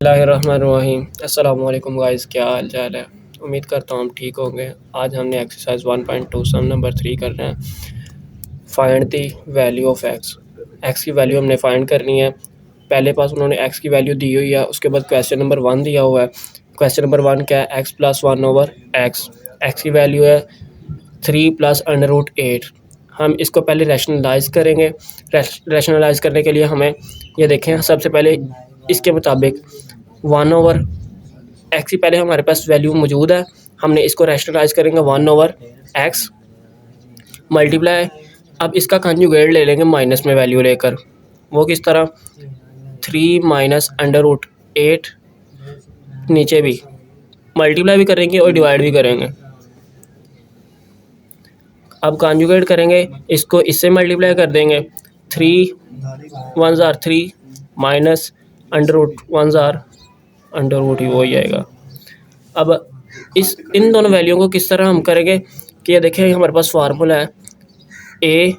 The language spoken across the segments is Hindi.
बिस्मिल्लाहिर्रहमानिर्रहीम। अस्सलामु अलैकुम गाइस, क्या हाल चाल है। उम्मीद करता हूँ हम ठीक होंगे। आज हमने एक्सरसाइज 1.2 सम नंबर 3 कर रहे हैं। Find the value of x. X की वैल्यू हमने फाइंड करनी है। पहले पास उन्होंने एक्स की वैल्यू दी हुई है, उसके बाद क्वेश्चन नंबर 1 दिया हुआ है। क्वेश्चन नंबर 1 क्या है, x plus 1 over x. X की वैल्यू है 3 प्लस अंडर रूट 8। हम इसको पहले रैशनलाइज करेंगे। रैशनलाइज करने के लिए हमें ये देखें, सबसे पहले इसके मुताबिक 1 ओवर एक्स की पहले हमारे पास वैल्यू मौजूद है। हमने इसको रैशनलाइज करेंगे 1 ओवर एक्स मल्टीप्लाई। अब इसका कंजुगेट ले लेंगे माइनस में वैल्यू लेकर। वो किस तरह, 3 माइनस अंडर रूट 8, नीचे भी मल्टीप्लाई भी करेंगे और डिवाइड भी करेंगे। अब कॉन्जुगेट करेंगे, इसको इससे मल्टीप्लाई कर देंगे। 3 1 ज़ार 3 माइनस अंडर रूट 1 ज़ार अंडर रूट ही वो हो जाएगा। अब इन दोनों वैल्यू को किस तरह हम करेंगे कि ये देखें, हमारे पास फार्मूला है ए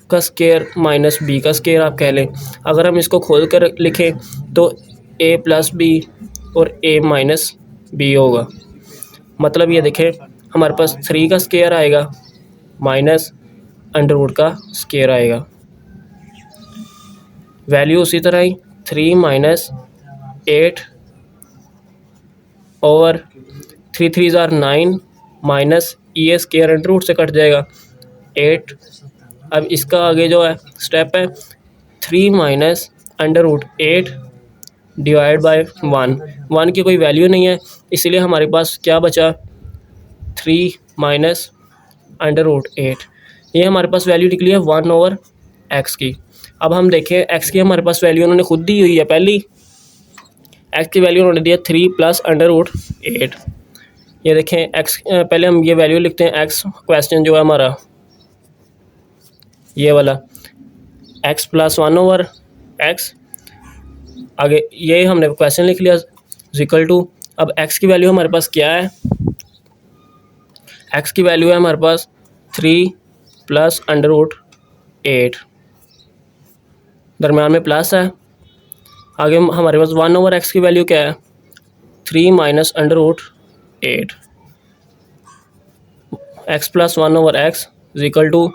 का स्केयर माइनस बी का स्केयर आप कह लें। अगर हम इसको खोल कर लिखें तो ए प्लस बी और ए माइनस बी होगा। मतलब ये देखें, हमारे पास 3 का स्केयर आएगा माइनस अंडर रूट का स्केयर आएगा। वैल्यू उसी तरह ही 3 माइनस 8 ओवर 3 3 ज़ार 9 माइनस ए स्केयर अंडर रूट से कट जाएगा 8। अब इसका आगे जो है स्टेप है 3 minus under root 8 divide by 1 की कोई वैल्यू नहीं है, इसलिए हमारे पास क्या बचा, 3 माइनस अंडर रूट 8। ये हमारे पास वैल्यू निकली है 1 ओवर एक्स की। अब हम देखें, एक्स की हमारे पास वैल्यू उन्होंने खुद दी हुई है। पहली एक्स की वैल्यू उन्होंने दिया 3 प्लस अंडर रूट 8। ये देखें एक्स, पहले हम ये वैल्यू लिखते हैं। एक्स क्वेश्चन जो है हमारा ये वाला एक्स प्लस 1 ओवर एक्स, आगे ये हमने क्वेश्चन लिख लिया इक्वल टू। अब एक्स की वैल्यू हमारे पास क्या है, एक्स की वैल्यू है हमारे पास 3 प्लस अंडर रूट 8, दरम्यान में प्लस है। आगे हमारे पास 1 ओवर एक्स की वैल्यू क्या है, 3 minus under root 8। X plus 1 over X is equal to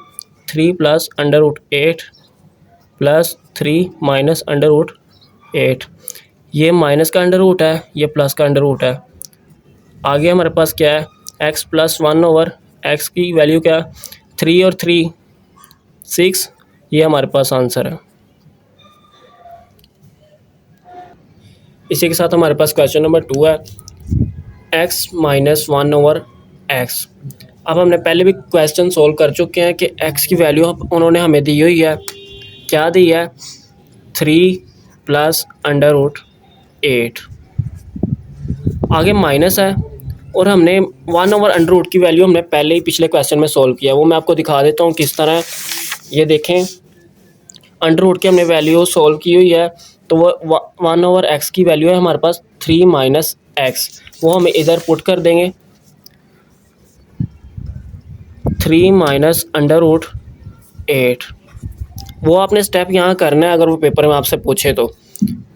3 plus under root 8 plus 3 minus under root 8। ये माइनस का अंडर रूट है, ये प्लस का अंडर रूट है। आगे हमारे पास क्या है, एक्स प्लस 1 ओवर एक्स की वैल्यू क्या है, 3 और 3 6। ये हमारे पास आंसर है। इसी के साथ हमारे पास क्वेश्चन नंबर 2 है, एक्स माइनस 1 ओवर एक्स। अब हमने पहले भी क्वेश्चन सोल्व कर चुके हैं कि एक्स की वैल्यू उन्होंने हमें दी हुई है, क्या दी है, 3 प्लस अंडर रूट 8। आगे माइनस है और हमने 1 ओवर अंडर रूट की वैल्यू हमने पहले ही पिछले क्वेश्चन में सोल्व किया, वो मैं आपको दिखा देता हूँ किस तरह। ये देखें, अंडर रूट की हमने वैल्यू सोल्व की हुई है, तो वो 1 ओवर एक्स की वैल्यू है हमारे पास 3 माइनस एक्स। वो हम इधर पुट कर देंगे, 3 माइनस अंडर रूट 8। वो आपने स्टेप यहाँ करना है अगर वो पेपर में आपसे पूछे तो।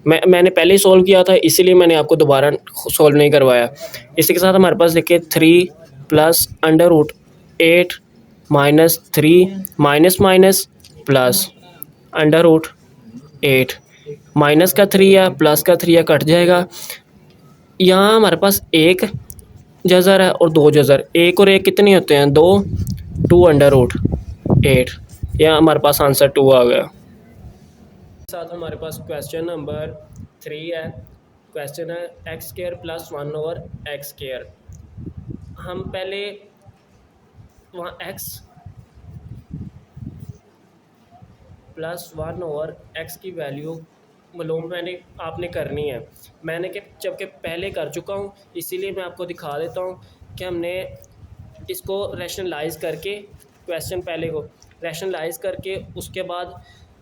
मैंने पहले ही सोल्व किया था, इसीलिए मैंने आपको दोबारा सोल्व नहीं करवाया। इसी के साथ हमारे पास देखिए 3 plus under root 8 minus 3 minus minus plus under root 8। Minus का 3 है प्लस का 3 है, कट जाएगा। यहाँ हमारे पास एक जज़र है और 2 जज़र, एक और एक कितने होते हैं, 2, 2 अंडर रूट 8। यहाँ हमारे पास आंसर 2 आ गया। साथ हमारे पास क्वेश्चन नंबर 3 है। क्वेश्चन है x square plus 1 over x square. हम पहले वहाँ एक्स प्लस 1 ओवर एक्स की वैल्यू मालूम आपने करनी है। मैंने कि जबकि पहले कर चुका हूँ, इसीलिए मैं आपको दिखा देता हूँ कि हमने इसको रैशनलाइज करके, क्वेश्चन पहले को रैशनलाइज करके उसके बाद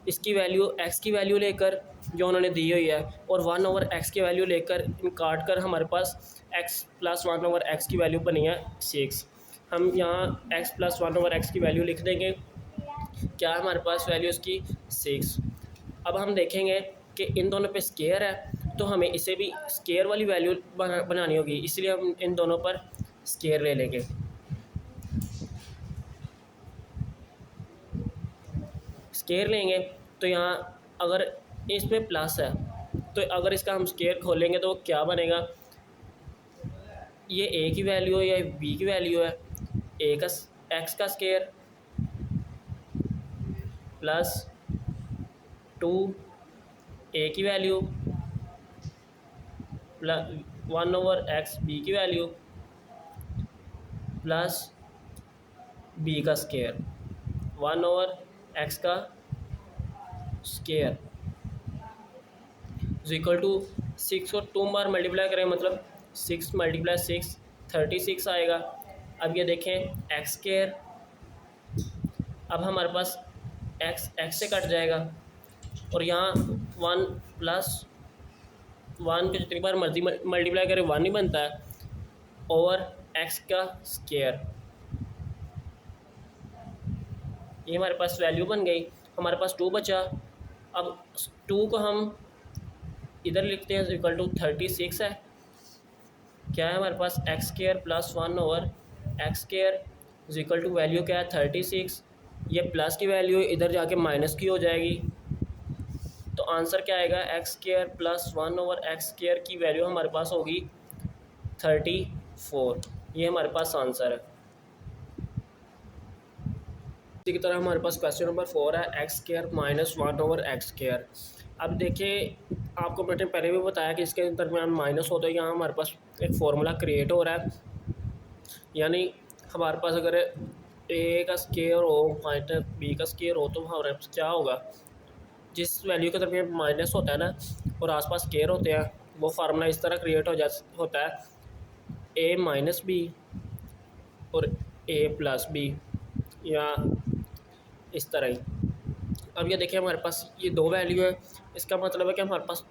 इसकी वैल्यू एक्स की वैल्यू लेकर जो उन्होंने दी हुई है और 1 ओवर एक्स की वैल्यू लेकर इन काट कर हमारे पास एक्स प्लस 1 ओवर एक्स की वैल्यू बनी है 6। हम यहाँ एक्स प्लस 1 ओवर एक्स की वैल्यू लिख देंगे, क्या है हमारे पास वैल्यू इसकी 6। अब हम देखेंगे कि इन दोनों पे स्केयर है तो हमें इसे भी स्केयर वाली वैल्यू बनानी होगी, इसलिए हम इन दोनों पर स्केयर ले लेंगे। स्केयर लेंगे तो यहाँ अगर इसमें प्लस है तो अगर इसका हम स्केयर खोलेंगे तो क्या बनेगा, ये ए की वैल्यू है या बी की वैल्यू है, ए का एक्स का स्केयर प्लस 2 ए की वैल्यू प्लस 1/x बी की वैल्यू प्लस बी का स्केयर 1/x का स्केयर इज इक्वल टू 6 और 2 बार मल्टीप्लाई करें मतलब 6 × 6 36 आएगा। अब ये देखें एक्स स्केयर, अब हमारे पास एक्स से कट जाएगा और यहाँ 1 + 1 को जितनी बार मर्जी मल्टीप्लाई करें 1 ही बनता है, ओवर एक्स का स्केयर। ये हमारे पास वैल्यू बन गई, हमारे पास 2 बचा। अब 2 को हम इधर लिखते हैं इक्वल टू 36 है, क्या है हमारे पास x square plus 1/x square is equal to value क्या है 36। ये प्लस की वैल्यू इधर जाके माइनस की हो जाएगी, तो आंसर क्या आएगा, x square plus 1/x square की वैल्यू हमारे पास होगी 34। ये हमारे पास आंसर है। इसी की तरह हमारे पास क्वेश्चन नंबर 4 है x square minus 1/x square. अब देखिए आपको मैंने पहले भी बताया कि इसके दरमियान माइनस होता है, यहाँ हमारे पास एक फार्मूला क्रिएट हो रहा है, यानी हमारे पास अगर ए का स्केयर हो माइनस बी का स्केयर हो तो हमारे पास क्या होगा, जिस वैल्यू के दरमियान माइनस होता है ना और आसपास स्केयर होते हैं, वो फार्मूला इस तरह क्रिएट होता है ए माइनस बी और ए प्लस बी, या इस तरह ही। अब ये देखिए हमारे पास ये 2 वैल्यू है, इसका मतलब है कि हमारे पास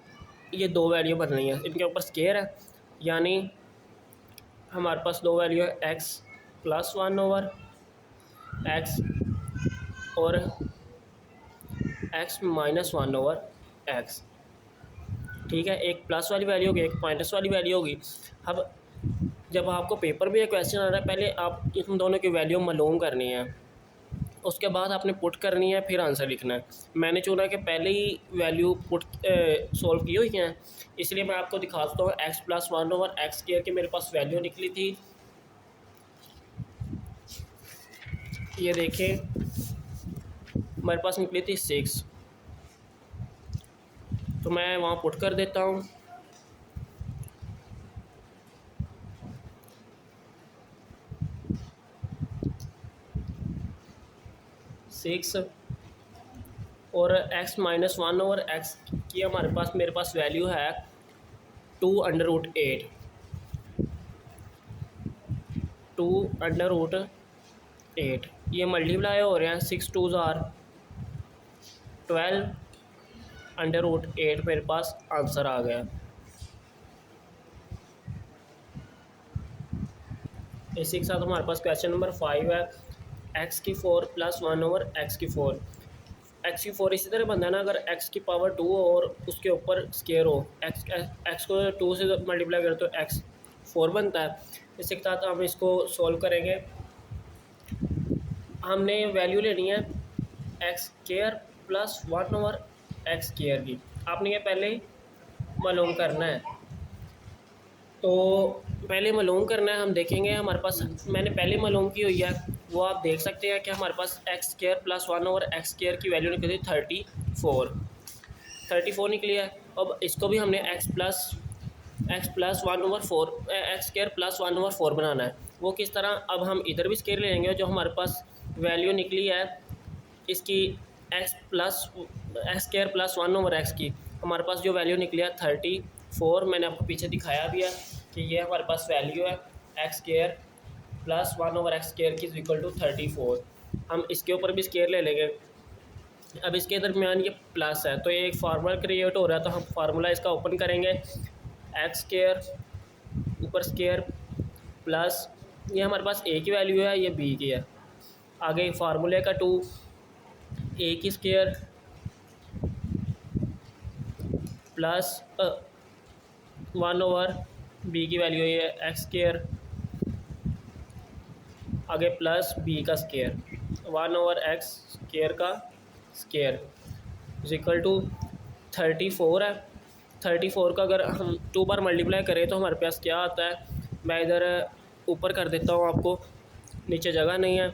ये 2 वैल्यू बन रही है, इनके ऊपर स्केयर है, यानी हमारे पास 2 वैल्यू है एक्स प्लस 1/x और एक्स माइनस 1/x। ठीक है, एक प्लस वाली वैल्यू होगी, एक माइनस वाली वैल्यू होगी। अब जब आपको पेपर में ये क्वेश्चन आ रहा है, पहले आप इन दोनों की वैल्यू मालूम करनी है, उसके बाद आपने पुट करनी है, फिर आंसर लिखना है। मैंने चुना कि पहले ही वैल्यू पुट सॉल्व की हुई हैं, इसलिए मैं आपको दिखाता हूँ एक्स प्लस 1/x स्केयर की मेरे पास वैल्यू निकली थी। ये देखें मेरे पास निकली थी 6, तो मैं वहाँ पुट कर देता हूँ। और x माइनस 1/x की मेरे पास वैल्यू है 2√8। 2√8 ये मल्टीप्लाई हो रहे हैं, 6 2 ज़ार 12√8 मेरे पास आंसर आ गया। इसी के साथ हमारे पास क्वेश्चन नंबर 5 है एक्स की 4 प्लस 1/x की 4। एक्स की 4 इसी तरह बनता है ना, अगर एक्स की पावर 2 और उसके ऊपर स्केयर हो, एक्स को 2 से मल्टीप्लाई करें तो एक्स 4 बनता है। इसी के साथ हम इसको सॉल्व करेंगे। हमने वैल्यू लेनी है x square plus 1/x square की, आपने ये पहले मालूम करना है। तो पहले मालूम करना है, हम देखेंगे हमारे पास मैंने पहले मालूम की हुई है, वो आप देख सकते हैं कि हमारे पास x square plus 1/x square की वैल्यू निकली 34 निकली है। अब इसको भी हमने x plus 1/4 x square plus 1/4 बनाना है। वो किस तरह, अब हम इधर भी स्केयर ले लेंगे, जो हमारे पास वैल्यू निकली है इसकी एक्स स्केयर प्लस 1/x की, हमारे पास जो वैल्यू निकली है 34। मैंने आपको पीछे दिखाया भी है कि ये हमारे पास वैल्यू है x square plus 1/x square की इक्वल टू 34। हम इसके ऊपर भी स्केयर ले लेंगे। अब इसके दरमियान ये प्लस है, तो ये एक फार्मूला क्रिएट हो रहा है, तो हम फार्मूला इसका ओपन करेंगे, एक्स स्केयर ऊपर स्केयर प्लस ये हमारे पास ए की वैल्यू है, ये बी की है, आगे फार्मूले का 2 ए की स्केयर प्लस 1 ओवर बी की वैल्यू ये एक्स स्केयर, आगे प्लस बी का स्केयर, 1 ओवर एक्स स्केयर का स्केयर इज इक्वल टू 34 है। 34 का अगर हम 2 बार मल्टीप्लाई करें तो हमारे पास क्या आता है, मैं इधर ऊपर कर देता हूँ, आपको नीचे जगह नहीं है।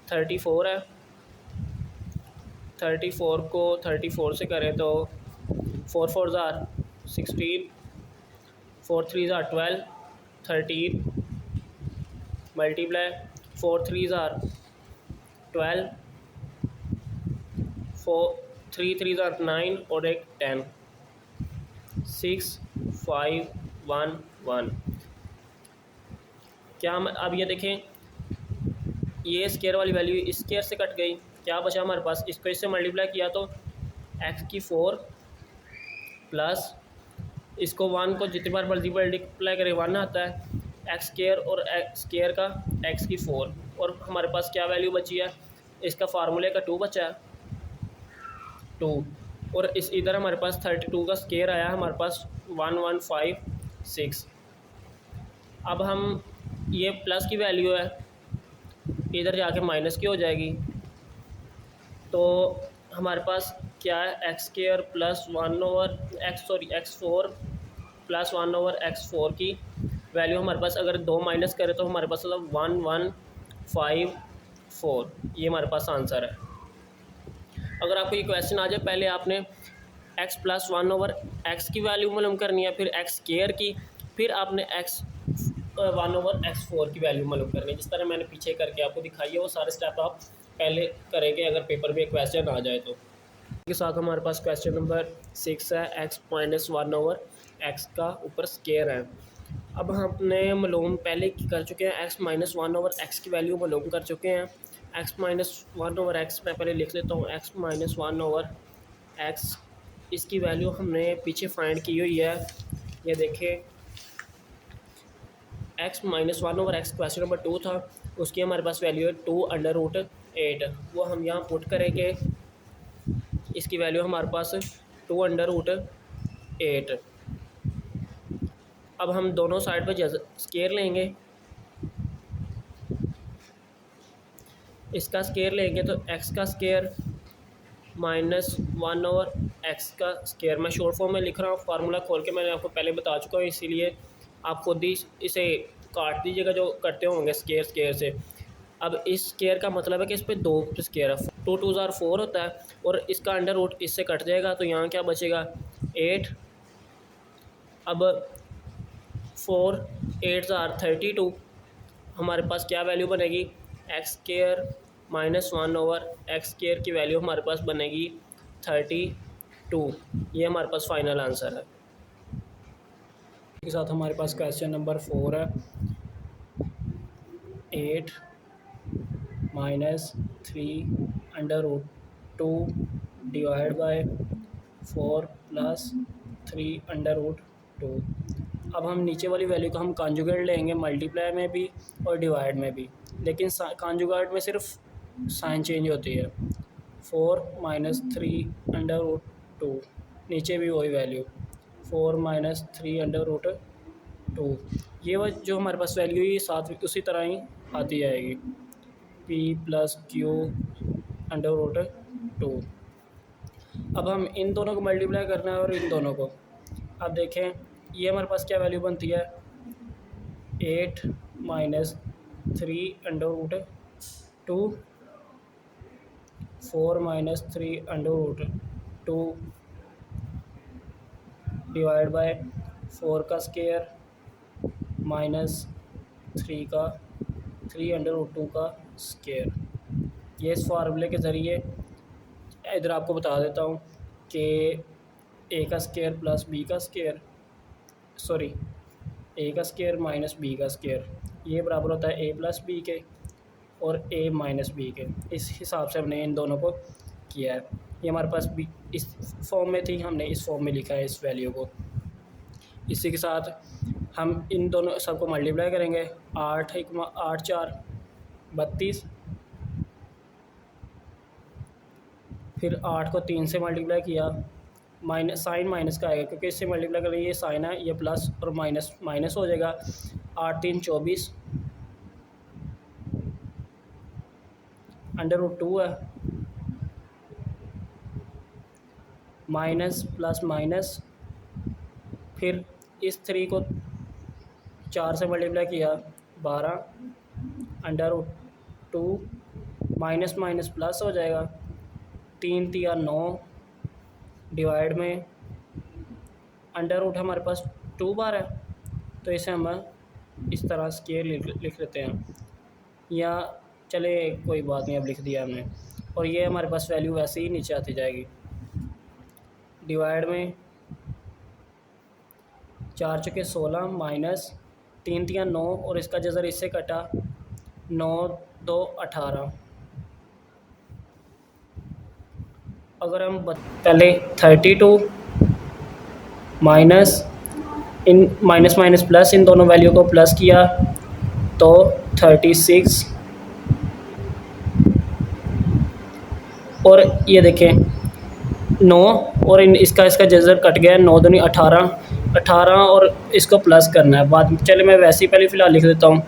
34 है, 34 को 34 से करें तो 4 4 ज़ार 16, 4 3 ज़ार 12, 13 मल्टीप्लाई 4 3 ज़ार 12, 4 3 3 ज़ार 9 और एक 10, 6 5 1 1। क्या हम अब ये देखें, ये स्केयर वाली वैल्यू इस स्केयर से कट गई, क्या बचा हमारे पास, इसको इससे मल्टीप्लाई किया तो एक्स की 4 प्लस इसको 1 को जितनी बार मल्टीप्लाई करें 1 आता है, एक्स स्केयर और एक्स स्केयर का एक्स की 4, और हमारे पास क्या वैल्यू बची है, इसका फार्मूले का 2 बचा है 2, और इस इधर हमारे पास 32 का स्केयर आया हमारे पास 1156। अब हम ये प्लस की वैल्यू है इधर जाके माइनस की हो जाएगी, तो हमारे पास क्या है, x square plus 1 over x 4 plus 1 over x 4 की वैल्यू हमारे पास अगर 2 माइनस करें तो हमारे पास 1154, ये हमारे पास आंसर है। अगर आपको ये क्वेश्चन आ जाए, पहले आपने x प्लस 1 ओवर एक्स की वैल्यू मालूम करनी है, फिर एक्स स्केयर की, फिर आपने x 1 ओवर एक्स 4 की वैल्यू मालूम करनी है, जिस तरह मैंने पीछे करके आपको दिखाई है वो सारे स्टेप आप पहले करेंगे अगर पेपर में क्वेश्चन आ जाए तो। के साथ हमारे पास क्वेश्चन नंबर 6 है, x माइनस 1 ओवर एक्स का ऊपर स्केयर है। अब हमने मालूम पहले कर चुके हैं, x माइनस 1 ओवर एक्स की वैल्यू मालूम कर चुके हैं। x माइनस 1 ओवर एक्स मैं पहले लिख लेता हूँ, x माइनस 1 ओवर एक्स, इसकी वैल्यू हमने पीछे फाइंड की हुई है, ये देखें x minus 1 over x question number 2 था, उसकी हमारे पास वैल्यू है 2√8, वो हम यहाँ पुट करेंगे, इसकी वैल्यू हमारे पास 2√8। अब हम दोनों साइड पर स्केयर लेंगे, इसका स्केयर लेंगे तो x का स्केयर माइनस 1 ओवर एक्स का स्केयर, मैं शॉर्ट फॉर्म में लिख रहा हूँ, फार्मूला खोल के मैंने आपको पहले बता चुका हूँ, इसीलिए आप खुद ही इसे काट दीजिएगा जो करते होंगे स्केयर से। अब इस स्केयर का मतलब है कि इस पर 2 स्केयर है, 2 2 ज़ार 4 होता है, और इसका अंडर रूट इससे कट जाएगा, तो यहाँ क्या बचेगा 8। अब 4 8 ज़ार 32, हमारे पास क्या वैल्यू बनेगी, x square minus 1 over x square की वैल्यू हमारे पास बनेगी 32, ये हमारे पास फाइनल आंसर है। के साथ हमारे पास क्वेश्चन नंबर 4 है, 8 minus 3 under root 2 divide by 4 plus 3 under root 2। अब हम नीचे वाली वैल्यू को हम कॉन्जुगेट लेंगे, मल्टीप्लाई में भी और डिवाइड में भी, लेकिन कॉन्जुगेट में सिर्फ साइन चेंज होती है। 4 माइनस 3 अंडर रूट 2, नीचे भी वही वैल्यू 4 माइनस 3 अंडर रूट 2, ये जो हमारे पास वैल्यू है साथ उसी तरह ही आती जाएगी, p plus Q under root 2। अब हम इन दोनों को मल्टीप्लाई करना है और इन दोनों को, अब देखें ये हमारे पास क्या वैल्यू बनती है, 8 minus 3 under root 2, 4 minus 3 under root 2 divide by 4 का स्केयर माइनस 3 अंडर रूट 2 का स्केयर। ये इस फार्मूले के ज़रिए इधर आपको बता देता हूँ कि ए का स्केयर प्लस बी का स्केयर, सॉरी ए का स्केयर माइनस बी का स्केयर, ये बराबर होता है ए प्लस बी के और ए माइनस बी के। इस हिसाब से हमने इन दोनों को किया है, ये हमारे पास बी इस फॉर्म में थी, हमने इस फॉर्म में लिखा है इस वैल्यू को। इसी के साथ हम इन दोनों सबको मल्टीप्लाई करेंगे, 8 4 32, फिर 8 को 3 से मल्टीप्लाई किया माइनस साइन माइनस का आएगा क्योंकि इससे मल्टीप्लाई कर ये साइन है, ये प्लस और माइनस माइनस हो जाएगा। 8 3 24 √2 है, माइनस प्लस माइनस, फिर इस 3 को 4 से मल्टीप्लाई किया 12 √2, माइनस माइनस प्लस हो जाएगा, 3 3 9 डिवाइड में √ हमारे पास 2 बार है, तो इसे हम इस तरह स्केयर लिख लेते हैं, या चले कोई बात नहीं अब लिख दिया हमने। और ये हमारे पास वैल्यू वैसे ही नीचे आती जाएगी। डिवाइड में 4 चुके 16 माइनस 3 3 9 और इसका जज़र इससे कटा 9 2 18। अगर हम पहले 32 माइनस इन माइनस माइनस प्लस इन दोनों वैल्यू को प्लस किया तो 36, और ये देखें 9 और इसका जज़र कट गया, 9 दूनी 18 और इसको प्लस करना है बाद में। चले मैं वैसे ही पहले फ़िलहाल लिख देता हूँ,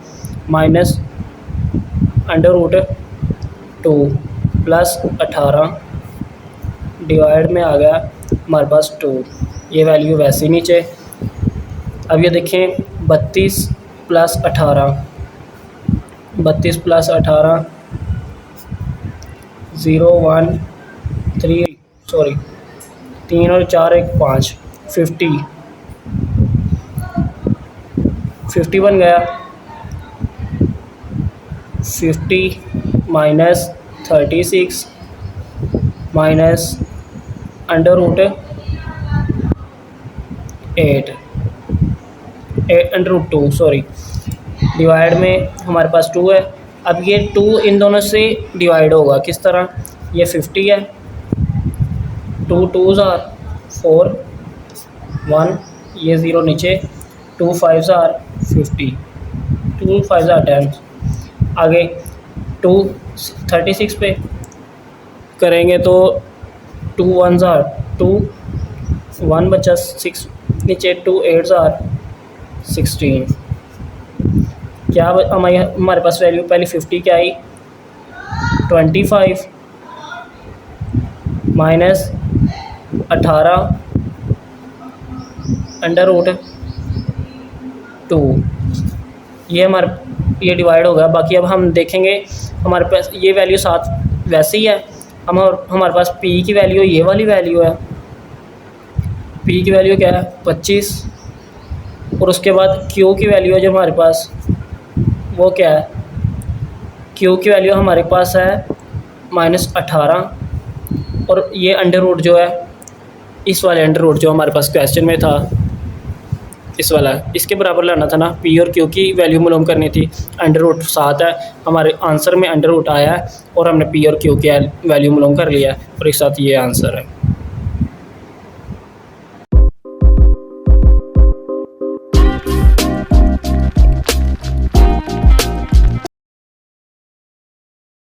माइनस √2 प्लस 18 डिवाइड में आ गया हमारे पास 2, ये वैल्यू वैसे ही नीचे। अब ये देखें 32 प्लस 18 0 1 3 सॉरी 3 और 4 1 5 50 बन गया। 50 माइनस 36 माइनस √2 सॉरी, डिवाइड में हमारे पास 2 है। अब ये 2 इन दोनों से डिवाइड होगा किस तरह, ये 50 है, 2 2s are 4 1 ये 0 नीचे, 2 5s are 50 2 5s are 10। आगे 2 36 पे करेंगे तो 2 1s are 2 1 बचा 6 नीचे, 2 8s are 16। क्या हमारे पास वैल्यू पहले 50 क्या आई, 25 माइनस 18 √2, ये डिवाइड होगा। बाकी अब हम देखेंगे हमारे पास ये वैल्यू साथ वैसे ही है, हमारे पास P की वैल्यू ये वाली वैल्यू है, P की वैल्यू क्या है 25, और उसके बाद Q की वैल्यू है जो हमारे पास वो क्या है, Q की वैल्यू हमारे पास है -18, और ये √ जो है इस वाले √ जो हमारे पास क्वेश्चन में था इस वाला, इसके बराबर लाना था ना, P और Q की वैल्यू मालूम करनी थी। √ 7 है हमारे आंसर में, √ आया है और हमने P और Q की वैल्यू मालूम कर लिया है, और एक साथ ये आंसर है।